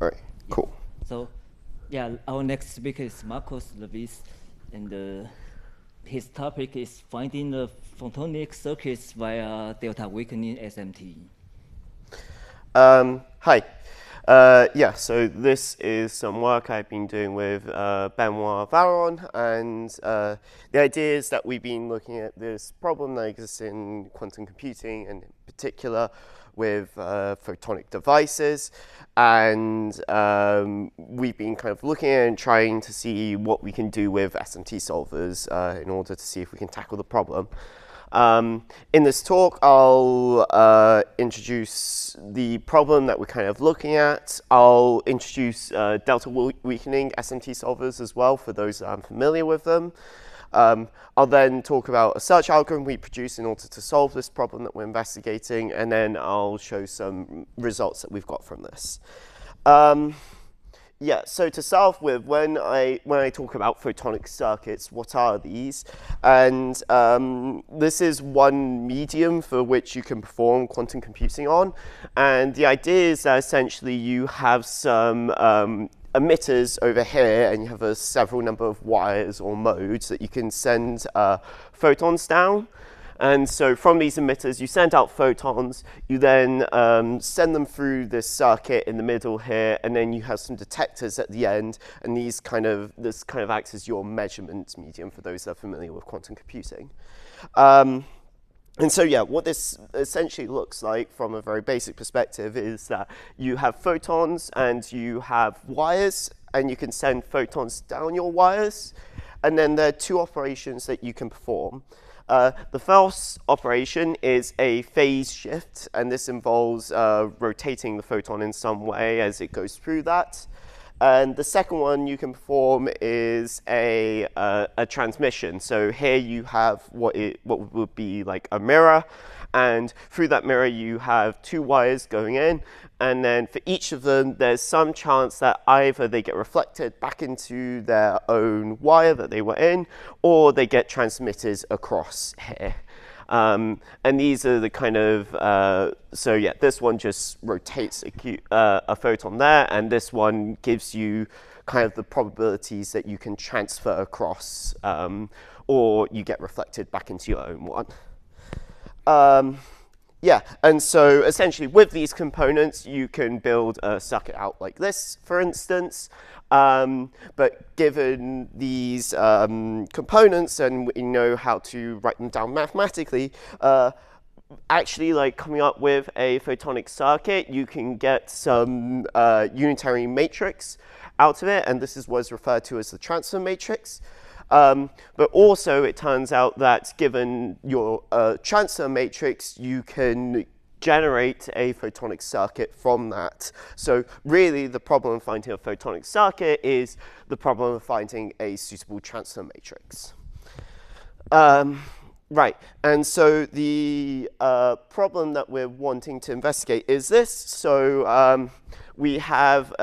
All right, cool. So, yeah, our next speaker is Marcos Levis, and his topic is finding the photonic circuits via delta weakening SMT. Hi. Yeah, so this is some work I've been doing with Benoît, Valiron, and the idea is that we've been looking at this problem that exists in quantum computing, and in particular with photonic devices, and we've been kind of looking at and trying to see what we can do with SMT solvers in order to see if we can tackle the problem. In this talk, I'll introduce the problem that we're kind of looking at. I'll introduce delta weakening SMT solvers as well, for those that aren't familiar with them. I'll then talk about a search algorithm we produce in order to solve this problem that we're investigating, and then I'll show some results that we've got from this. Yeah, so to start off with, when I talk about photonic circuits, what are these? And this is one medium for which you can perform quantum computing on. And the idea is that essentially you have some emitters over here, and you have a several number of wires or modes that you can send photons down. And so from these emitters, you send out photons, you then send them through this circuit in the middle here, and then you have some detectors at the end, and this kind of acts as your measurement medium for those that are familiar with quantum computing. And so, yeah, what this essentially looks like from a very basic perspective is that you have photons and you have wires, and you can send photons down your wires, and then there are two operations that you can perform. The first operation is a phase shift, and this involves rotating the photon in some way as it goes through that. And the second one you can perform is a transmission. So here you have what would be like a mirror, and through that mirror you have two wires going in, and then for each of them there's some chance that either they get reflected back into their own wire that they were in, or they get transmitted across here. And these are the kind of, so yeah, this one just rotates a photon there, and this one gives you kind of the probabilities that you can transfer across, or you get reflected back into your own one. Yeah, and so essentially with these components, you can build a circuit out like this, for instance. But given these components, and we know how to write them down mathematically, actually like coming up with a photonic circuit, you can get some unitary matrix out of it, and this is what is referred to as the transfer matrix. But also it turns out that given your transfer matrix, you can generate a photonic circuit from that. So really the problem of finding a photonic circuit is the problem of finding a suitable transfer matrix. Right, and so the problem that we're wanting to investigate is this. So we have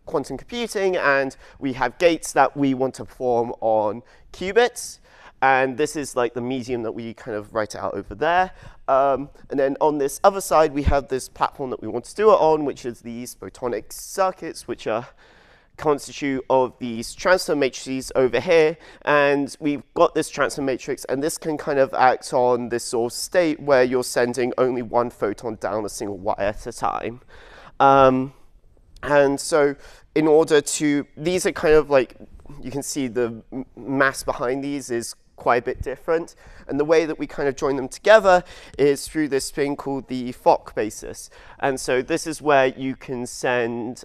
quantum computing, and we have gates that we want to perform on qubits, and this is like the medium that we kind of write out over there. And then on this other side, we have this platform that we want to do it on, which is these photonic circuits, which are constitute of these transfer matrices over here, and we've got this transfer matrix, and this can kind of act on this sort of state where you're sending only one photon down a single wire at a time. And so in order to, these are kind of like, you can see the mass behind these is quite a bit different, and the way that we kind of join them together is through this thing called the Fock basis. And so this is where you can send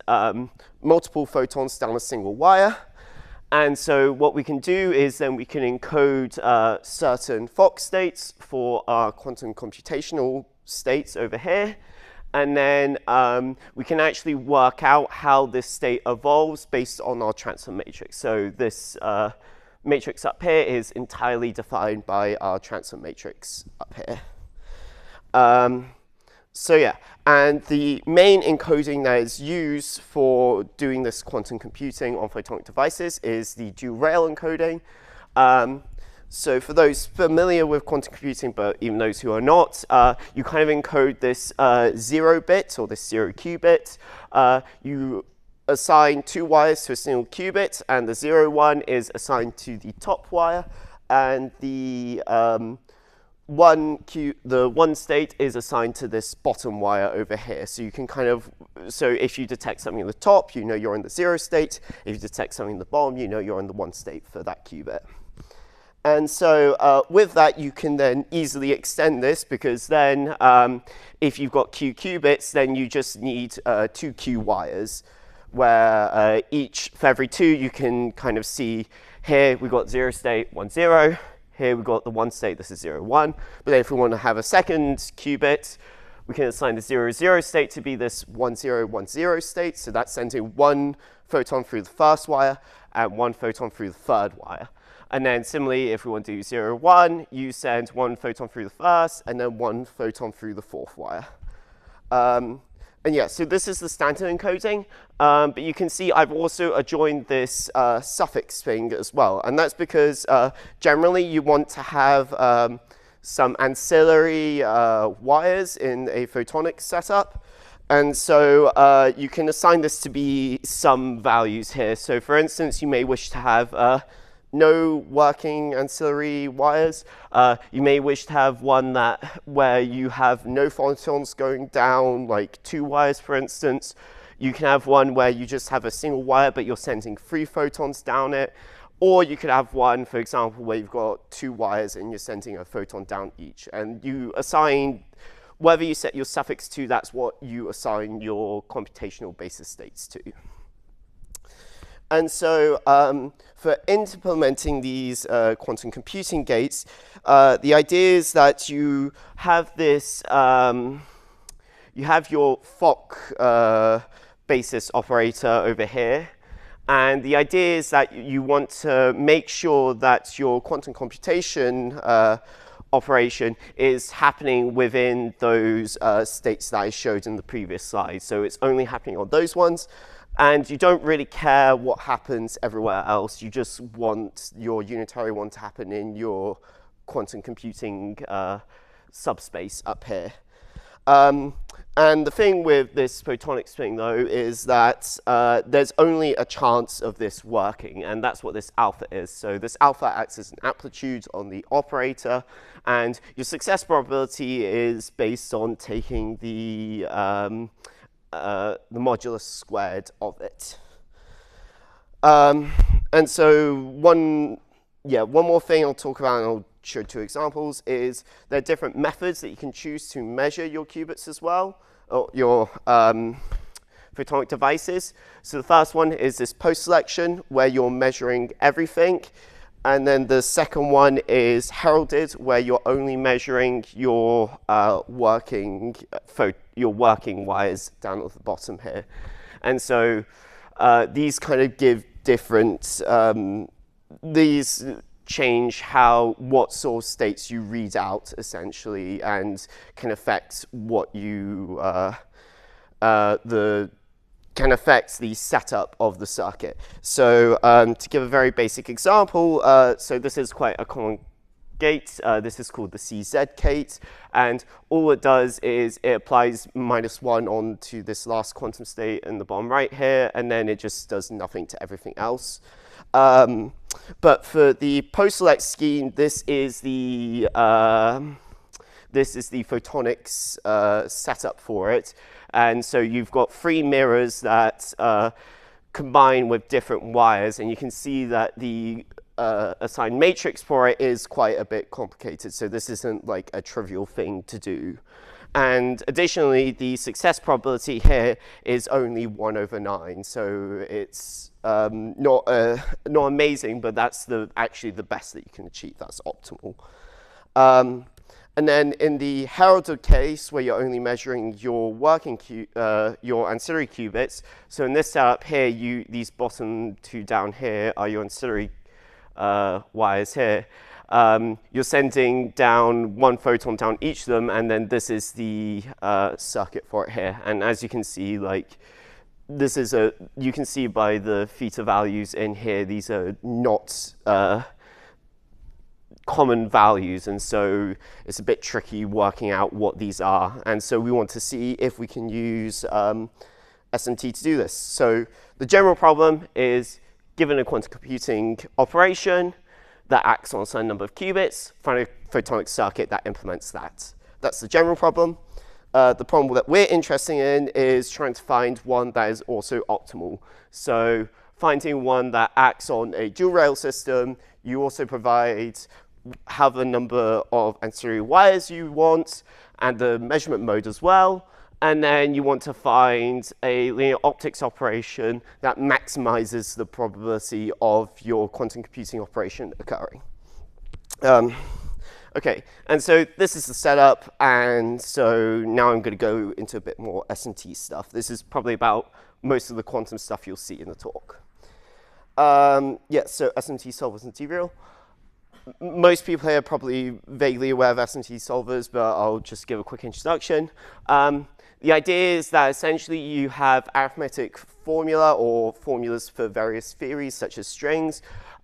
multiple photons down a single wire, and so what we can do is then we can encode certain Fock states for our quantum computational states over here, and then we can actually work out how this state evolves based on our transfer matrix. So this matrix up here is entirely defined by our transfer matrix up here. So yeah, and the main encoding that is used for doing this quantum computing on photonic devices is the dReal encoding. So for those familiar with quantum computing, but even those who are not, you kind of encode this 0 bit, or this 0 qubit. You assign 2 wires to a single qubit, and the 0 one is assigned to the top wire, and the one state is assigned to this bottom wire over here. So you can kind of, so if you detect something at the top, you know you're in the 0 state. If you detect something at the bottom, you know you're in the 1 state for that qubit. And so with that, you can then easily extend this, because then if you've got q qubits, then you just need 2 q wires, where for every 2, you can kind of see here we've got 0 state, 1, 0. Here we've got the 1 state, this is 0, 1. But then if we want to have a second qubit, we can assign the 0, 0 state to be this 1, 0, 1, 0 state. So that's sending 1 photon through the first wire and 1 photon through the third wire. And then similarly, if we want to do 0, 1, you send 1 photon through the first and then 1 photon through the fourth wire. And yeah, so this is the standard encoding, but you can see I've also adjoined this suffix thing as well. And that's because generally you want to have some ancillary wires in a photonics setup. And so you can assign this to be some values here. So for instance, you may wish to have no working ancillary wires. You may wish to have one where you have no photons going down, like 2 wires, for instance. You can have one where you just have a single wire, but you're sending 3 photons down it. Or you could have one, for example, where you've got 2 wires and you're sending a photon down each. And you assign, whether you set your suffix to, that's what you assign your computational basis states to. And so for implementing these quantum computing gates, the idea is that you have this, you have your Fock basis operator over here. And the idea is that you want to make sure that your quantum computation operation is happening within those states that I showed in the previous slide. So it's only happening on those ones. And you don't really care what happens everywhere else. You just want your unitary one to happen in your quantum computing subspace up here. And the thing with this photonics thing, though, is that there's only a chance of this working, and that's what this alpha is. So this alpha acts as an amplitude on the operator, and your success probability is based on taking the modulus squared of it. And so one more thing I'll talk about, and I'll show 2 examples, is there are different methods that you can choose to measure your qubits as well, or your photonic devices. So the first one is this post-selection, where you're measuring everything. And then the second one is heralded, where you're only measuring your working wires down at the bottom here. And so these kind of give different, these change what sort of states you read out, essentially, and can affect what you, can affect the setup of the circuit. So to give a very basic example, so this is quite a common gate. This is called the CZ gate. And all it does is it applies -1 onto this last quantum state in the bottom right here, and then it just does nothing to everything else. But for the post-select scheme, this is the photonics setup for it. And so you've got 3 mirrors that combine with different wires, and you can see that the assigned matrix for it is quite a bit complicated. So this isn't like a trivial thing to do. And additionally, the success probability here is only 1/9. So it's not amazing, but that's actually the best that you can achieve. That's optimal. And then in the heralded case, where you're only measuring your your ancillary qubits, so in this setup here, these bottom 2 down here are your ancillary wires here. You're sending down 1 photon down each of them, and then this is the circuit for it here. And as you can see, like, this is you can see by the theta values in here, these are not common values, and so it's a bit tricky working out what these are. And so we want to see if we can use SMT to do this. So the general problem is, given a quantum computing operation that acts on a certain number of qubits, find a photonic circuit that implements that. That's the general problem. The problem that we're interested in is trying to find one that is also optimal. So finding one that acts on a dual rail system, you also have the number of ancillary wires you want, and the measurement mode as well. And then you want to find a linear optics operation that maximizes the probability of your quantum computing operation occurring. Okay, and so this is the setup, and so now I'm going to go into a bit more SMT stuff. This is probably about most of the quantum stuff you'll see in the talk. Yeah, so SMT solvers and dReal. Most people here are probably vaguely aware of SMT solvers, but I'll just give a quick introduction. The idea is that essentially you have arithmetic formula or formulas for various theories, such as strings,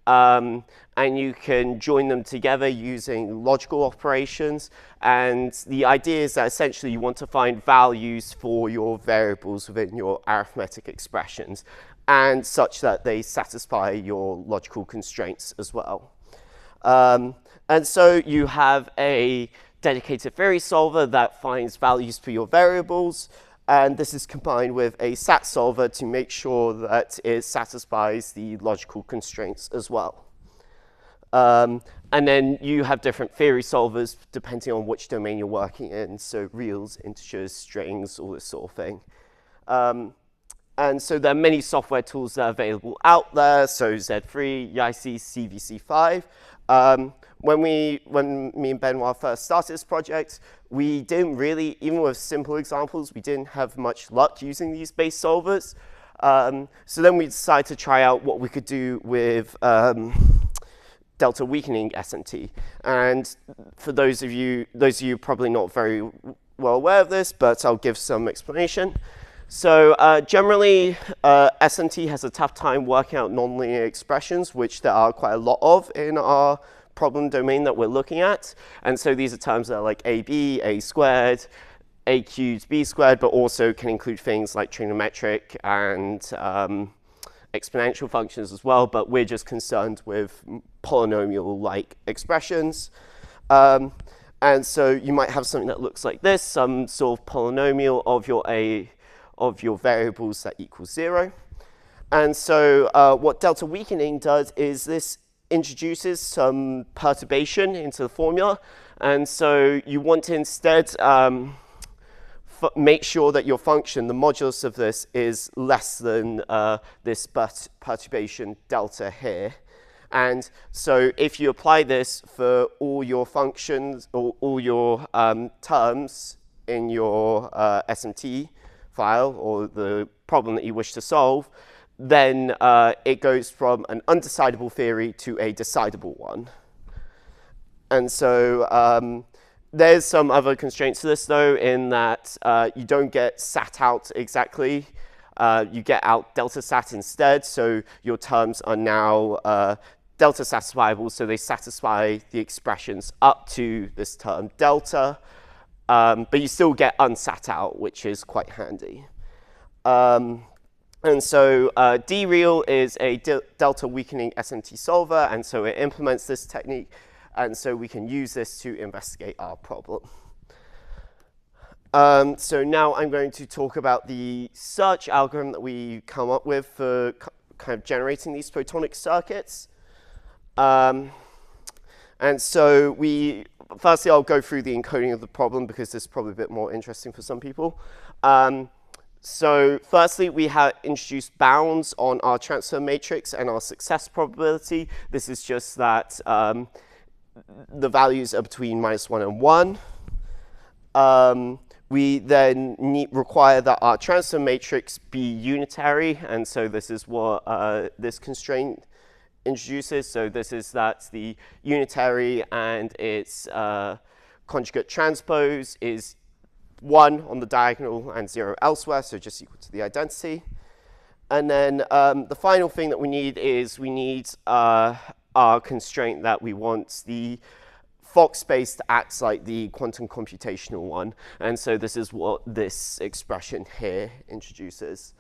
and you can join them together using logical operations. And the idea is that essentially you want to find values for your variables within your arithmetic expressions, and such that they satisfy your logical constraints as well. And so you have a dedicated theory solver that finds values for your variables, and this is combined with a SAT solver to make sure that it satisfies the logical constraints as well. And then you have different theory solvers depending on which domain you're working in, so reals, integers, strings, all this sort of thing. And so there are many software tools that are available out there, so Z3, YC, CVC5. When me and Benoît first started this project, we didn't really, even with simple examples, we didn't have much luck using these base solvers. So then we decided to try out what we could do with delta weakening SMT. And for those of you probably not very well aware of this, but I'll give some explanation. So generally, SMT has a tough time working out nonlinear expressions, which there are quite a lot of in our problem domain that we're looking at. And so these are terms that are like AB, A squared, A cubed, B squared, but also can include things like trigonometric and exponential functions as well. But we're just concerned with polynomial-like expressions. And so you might have something that looks like this, some sort of polynomial of your variables that equals 0. And so what delta weakening does is this introduces some perturbation into the formula. And so you want to instead make sure that your function, the modulus of this, is less than this perturbation delta here. And so if you apply this for all your functions or all your terms in your SMT file or the problem that you wish to solve, then it goes from an undecidable theory to a decidable one. And so there's some other constraints to this, though, in that you don't get sat out exactly. You get out delta sat instead, so your terms are now delta satisfiable, so they satisfy the expressions up to this term delta. But you still get unsat out, which is quite handy. And so dReal is a delta weakening SMT solver, and so it implements this technique, and so we can use this to investigate our problem. So now I'm going to talk about the search algorithm that we come up with for kind of generating these photonic circuits. And so firstly, I'll go through the encoding of the problem because this is probably a bit more interesting for some people. So firstly, we have introduced bounds on our transfer matrix and our success probability. This is just that the values are between -1 and 1. We then require that our transfer matrix be unitary, and so this is what this constraint introduces. So this is that the unitary and its conjugate transpose is 1 on the diagonal and 0 elsewhere, so just equal to the identity. And then the final thing that we need is we need our constraint that we want the Fock space to act like the quantum computational one. And so this is what this expression here introduces.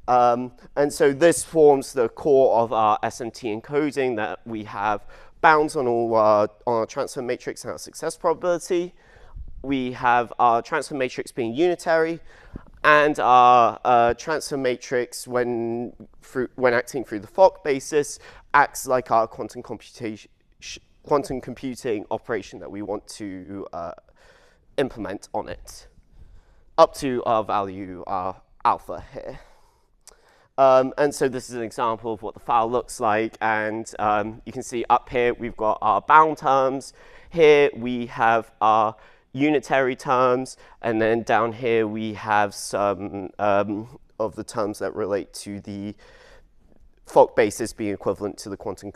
And so this forms the core of our SMT encoding, that we have bounds on all our transfer matrix and our success probability. We have our transfer matrix being unitary, and our transfer matrix, when acting through the Fock basis, acts like our quantum computing operation that we want to implement on it, up to our value, our alpha here. And so this is an example of what the file looks like. And you can see up here, we've got our bound terms. Here we have our unitary terms. And then down here, we have some of the terms that relate to the Fock basis being equivalent to the quantum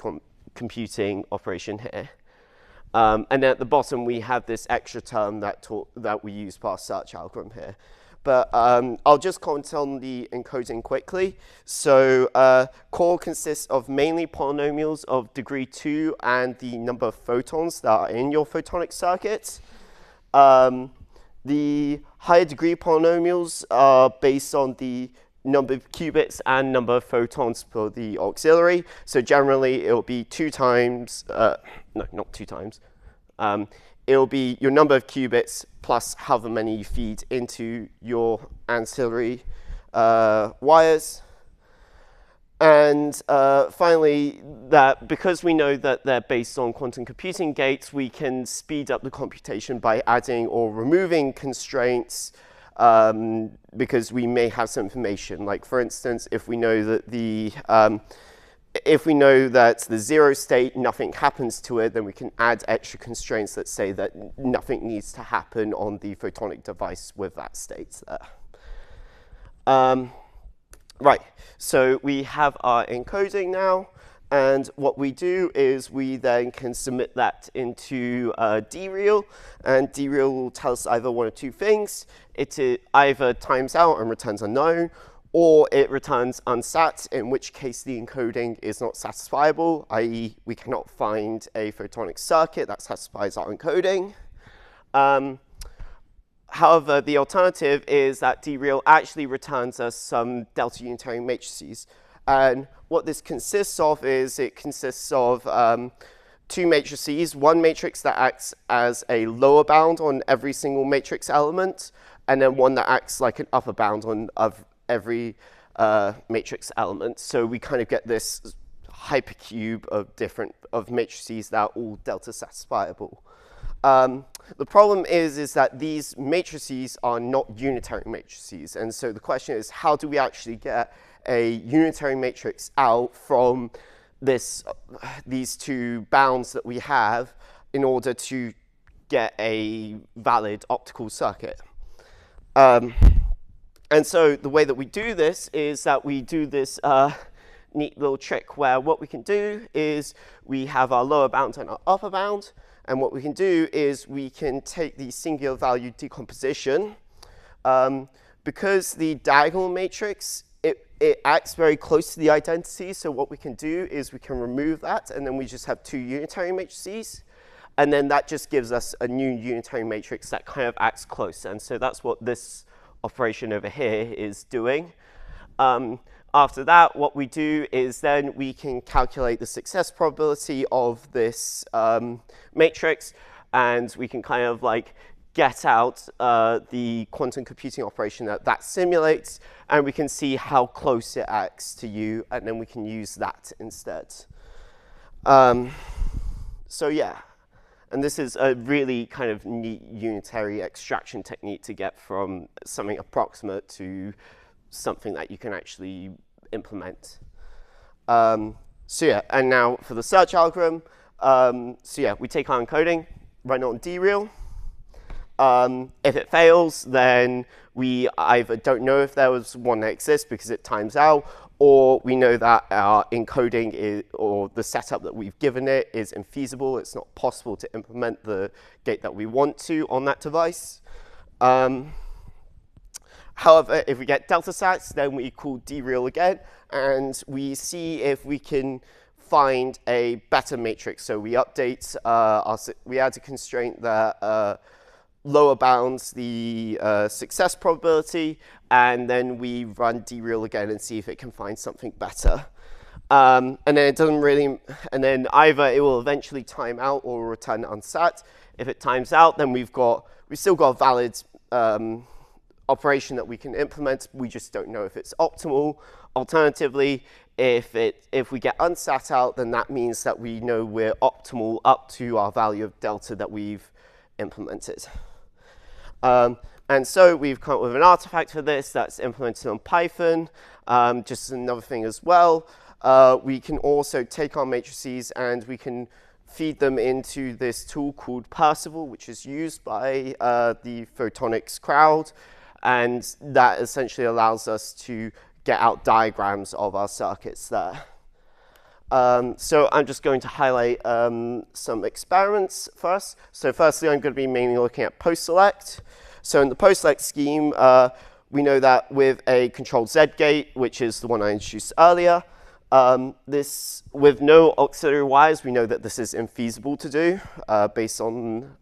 computing operation here. And then at the bottom, we have this extra term that we use for our search algorithm here. But I'll just comment on the encoding quickly. So core consists of mainly polynomials of degree 2 and the number of photons that are in your photonic circuit. The higher degree polynomials are based on the number of qubits and number of photons for the auxiliary. So generally, it will be 2 times, no, not 2 times. It will be your number of qubits plus however many you feed into your ancillary wires. And finally, that because we know that they're based on quantum computing gates, we can speed up the computation by adding or removing constraints, because we may have some information. Like, for instance, if we know that the zero state, nothing happens to it, then we can add extra constraints that say that nothing needs to happen on the photonic device with that state there. Right, so we have our encoding now, and what we do is we then can submit that into dReal, and dReal will tell us either one of 2 things. It either times out and returns unknown, or it returns unsat, in which case the encoding is not satisfiable, i.e. we cannot find a photonic circuit that satisfies our encoding. However, the alternative is that dReal actually returns us some delta unitary matrices. And what this consists of is it consists of 2 matrices, one matrix that acts as a lower bound on every single matrix element, and then one that acts like an upper bound on every matrix element. So we kind of get this hypercube of matrices that are all delta satisfiable. The problem is that these matrices are not unitary matrices. And so the question is, how do we actually get a unitary matrix out from these 2 bounds that we have in order to get a valid optical circuit? And so the way that we do this is that we do this neat little trick where what we can do is we have our lower bound and our upper bound. And what we can do is we can take the singular value decomposition. Because the diagonal matrix, it acts very close to the identity. So what we can do is we can remove that, and then we just have 2 unitary matrices. And then that just gives us a new unitary matrix that kind of acts close. And so that's what this operation over here is doing. After that, what we do is then we can calculate the success probability of this matrix, and we can kind of like get out the quantum computing operation that simulates, and we can see how close it acts to you, and then we can use that instead. So yeah, and this is a really kind of neat unitary extraction technique to get from something approximate to something that you can actually implement. So yeah, and now for the search algorithm, so yeah, we take our encoding, run it on dReal. If it fails, then we either don't know if there was one that exists because it times out, or we know that our encoding or the setup that we've given it is infeasible. It's not possible to implement the gate that we want to on that device. However, if we get delta sats, then we call dReal again, and we see if we can find a better matrix. So we update, we add a constraint that lower bounds the success probability, and then we run dReal again and see if it can find something better. And then it doesn't really, and then either it will eventually time out or return unsat. If it times out, then we've still got a valid operation that we can implement. We just don't know if it's optimal. Alternatively, if we get unsat out, then that means that we know we're optimal up to our value of delta that we've implemented. And so we've come up with an artifact for this that's implemented on Python. Just another thing as well, we can also take our matrices and we can feed them into this tool called Percival, which is used by the Photonics crowd. And that essentially allows us to get out diagrams of our circuits there. So I'm just going to highlight some experiments first. So firstly, I'm going to be mainly looking at post-select. So in the post-select scheme, we know that with a controlled Z gate, which is the one I introduced earlier, this, with no auxiliary wires, we know that this is infeasible to do based on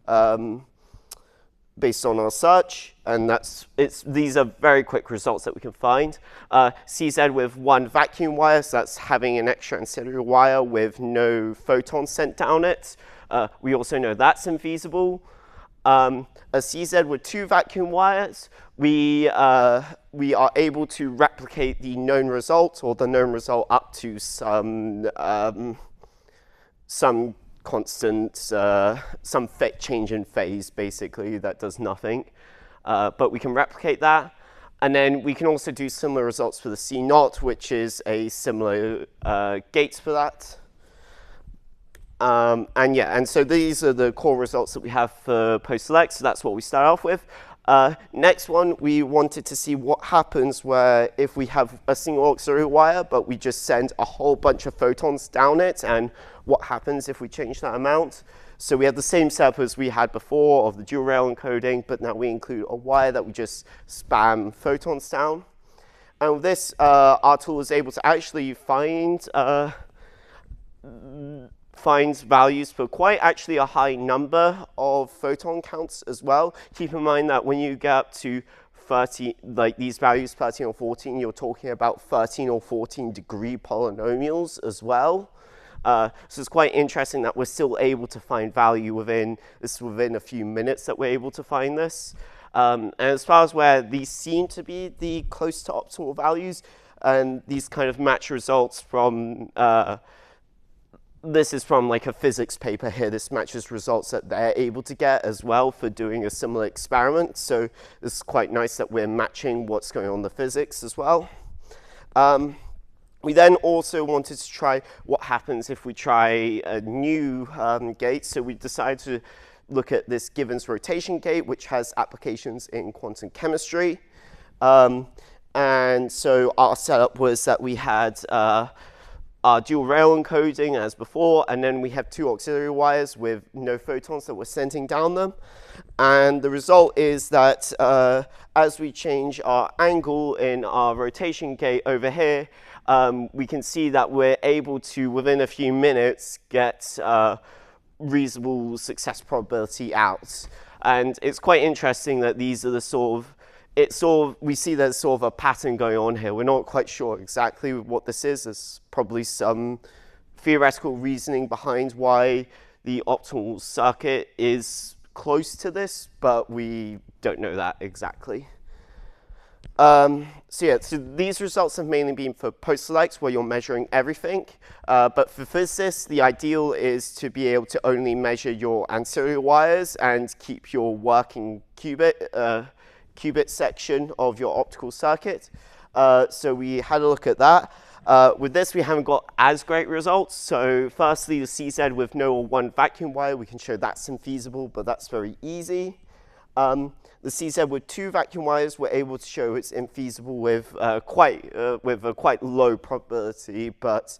our search, and these are very quick results that we can find. CZ with one vacuum wire, so that's having an extra ancillary wire with no photons sent down it. We also know that's infeasible. A CZ with two vacuum wires, we are able to replicate the known result, or the known result up to some constant, some change in phase, basically, that does nothing. But we can replicate that. And then we can also do similar results for the C0, which is a similar gates for that. And so these are the core results that we have for post-select, so that's what we start off with. Next one, we wanted to see what happens where if we have a single auxiliary wire, but we just send a whole bunch of photons down it, and what happens if we change that amount. So we have the same setup as we had before of the dual rail encoding, but now we include a wire that we just spam photons down. And with this, our tool is able to actually find values for quite actually a high number of photon counts as well. Keep in mind that when you get up to 30, like these values, 13 or 14, you're talking about 13 or 14 degree polynomials as well. So it's quite interesting that we're still able to find value within a few minutes that we're able to find this. And as far as where these seem to be the close to optimal values, and these kind of match results from this is from like a physics paper here. This matches results that they're able to get as well for doing a similar experiment. So it's quite nice that we're matching what's going on in the physics as well. We then also wanted to try what happens if we try a new gate. So we decided to look at this Givens rotation gate, which has applications in quantum chemistry. And so our setup was that we had our dual rail encoding as before, and then we have two auxiliary wires with no photons that we're sending down them. And the result is that as we change our angle in our rotation gate over here, we can see that we're able to, within a few minutes, get reasonable success probability out. And it's quite interesting that these are the we see there's sort of a pattern going on here. We're not quite sure exactly what this is. There's probably some theoretical reasoning behind why the optimal circuit is close to this, but we don't know that exactly. So these results have mainly been for post-select, where you're measuring everything. But for physicists, the ideal is to be able to only measure your ancillary wires and keep your working qubit section of your optical circuit. So we had a look at that. With this, we haven't got as great results. So firstly, the CZ with no or one vacuum wire, we can show that's infeasible, but that's very easy. The CZ with two vacuum wires, we're able to show it's infeasible with a quite low probability, but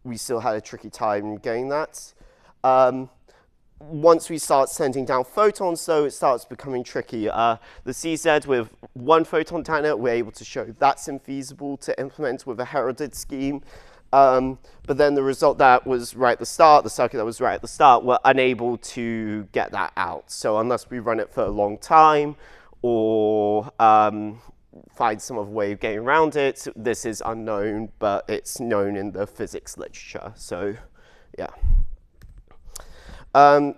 we still had a tricky time getting that. Once we start sending down photons, though, it starts becoming tricky. The CZ with one photon down it, we're able to show that's infeasible to implement with a heralded scheme. But then the result that was right at the start, the circuit that was right at the start, we're unable to get that out. So unless we run it for a long time or find some other way of getting around it, this is unknown, but it's known in the physics literature. So yeah.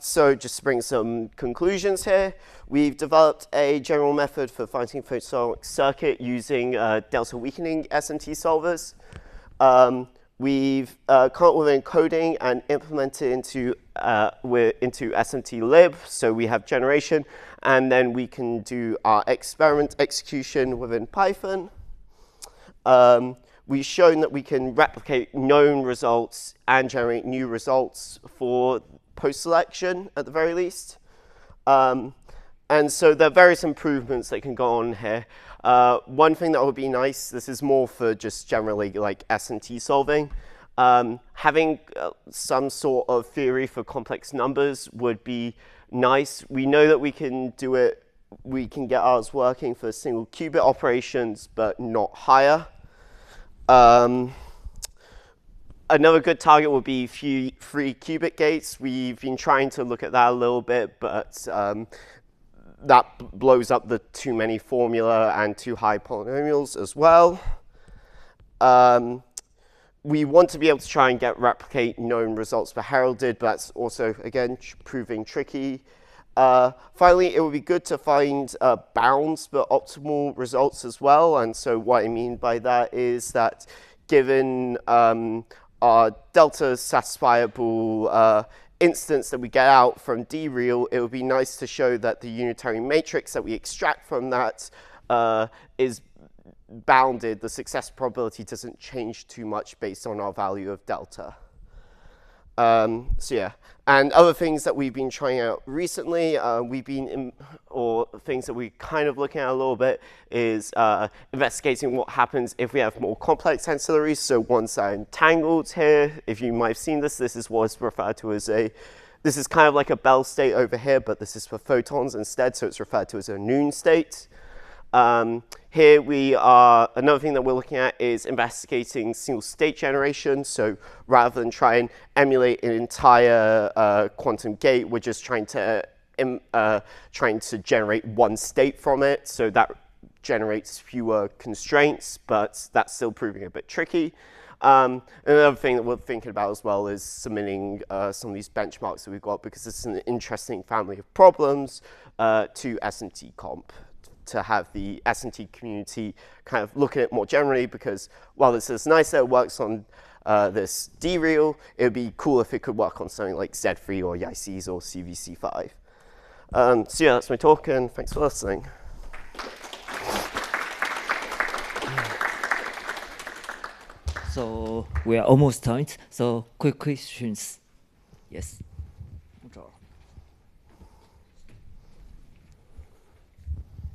So just to bring some conclusions here, we've developed a general method for finding photonic circuit using delta weakening SMT solvers. We've come up with encoding and implemented into SMT lib, so we have generation, and then we can do our experiment execution within Python. We've shown that we can replicate known results and generate new results for post-selection at the very least. And so there are various improvements that can go on here. One thing that would be nice, this is more for just generally like SMT solving, having some sort of theory for complex numbers would be nice. We know that we can do it, we can get ours working for single qubit operations, but not higher. Another good target would be 3 qubit gates. We've been trying to look at that a little bit, but that blows up the too many formula and too high polynomials as well. We want to be able to try and replicate known results for heralded, but that's also, again, proving tricky. Finally, it would be good to find bounds for optimal results as well. And so what I mean by that is that given our delta satisfiable instance that we get out from dReal, it would be nice to show that the unitary matrix that we extract from that is bounded. The success probability doesn't change too much based on our value of delta. So yeah, and other things that we've been trying out recently, or things that we're kind of looking at a little bit, is investigating what happens if we have more complex ancillaries, so ones that are entangled here. If you might have seen this, this is what's referred to as this is kind of like a Bell state over here, but this is for photons instead, so it's referred to as a noon state. Here another thing that we're looking at is investigating single state generation. So rather than try and emulate an entire quantum gate, we're just trying to generate one state from it. So that generates fewer constraints, but that's still proving a bit tricky. Another thing that we're thinking about as well is submitting some of these benchmarks that we've got, because it's an interesting family of problems to SMT Comp, to have the SMT community kind of look at it more generally, because while this is nice that it works on this dReal, it would be cool if it could work on something like Z3 or YCs or CVC5. So yeah, that's my talk, and thanks for listening. So we are almost done. So quick questions. Yes.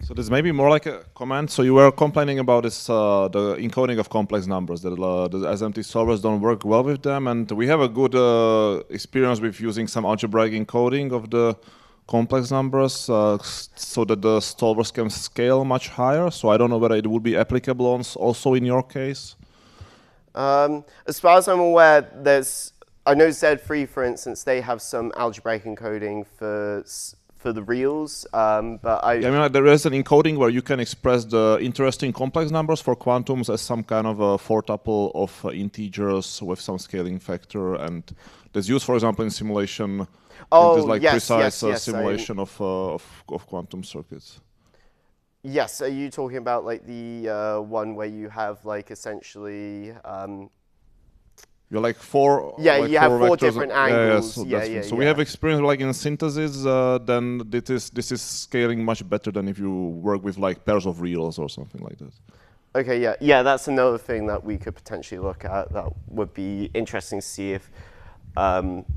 So this may be more like a comment. So you were complaining about this, the encoding of complex numbers, that the SMT solvers don't work well with them, and we have a good experience with using some algebraic encoding of the complex numbers so that the solvers can scale much higher. So I don't know whether it would be applicable also in your case. As far as I'm aware, I know Z3, for instance, they have some algebraic encoding for the reals, but I mean, there is an encoding where you can express the interesting complex numbers for quantums as some kind of a four-tuple of integers with some scaling factor, and that's used, for example, in simulation. Oh, this, like, yes, precise yes, simulation of quantum circuits. Yes, are you talking about like the one where you have like essentially you're like four. Yeah, like you have four different angles. So we have experience like in synthesis. Then this is scaling much better than if you work with like pairs of reals or something like that. Okay, yeah, that's another thing that we could potentially look at. That would be interesting to see if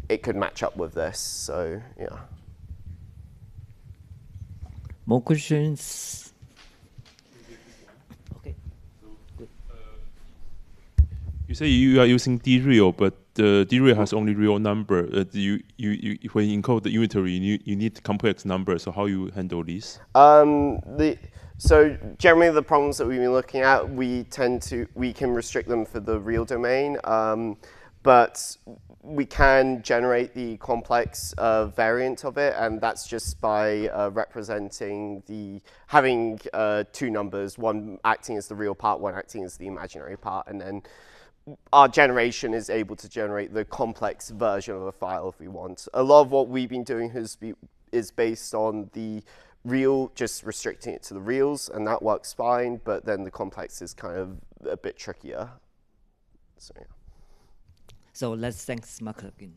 it could match up with this. So yeah. More questions? Okay. You You say you are using dReal, but dReal has only real number. When you encode the unitary, you need complex numbers. So how you handle this? So generally the problems that we've been looking at, we can restrict them for the real domain, but we can generate the complex variant of it, and that's just by having two numbers, one acting as the real part, one acting as the imaginary part, and then our generation is able to generate the complex version of a file if we want. A lot of what we've been doing is based on the real, just restricting it to the reals, and that works fine, but then the complex is kind of a bit trickier. So, yeah. So let's thank Mark again.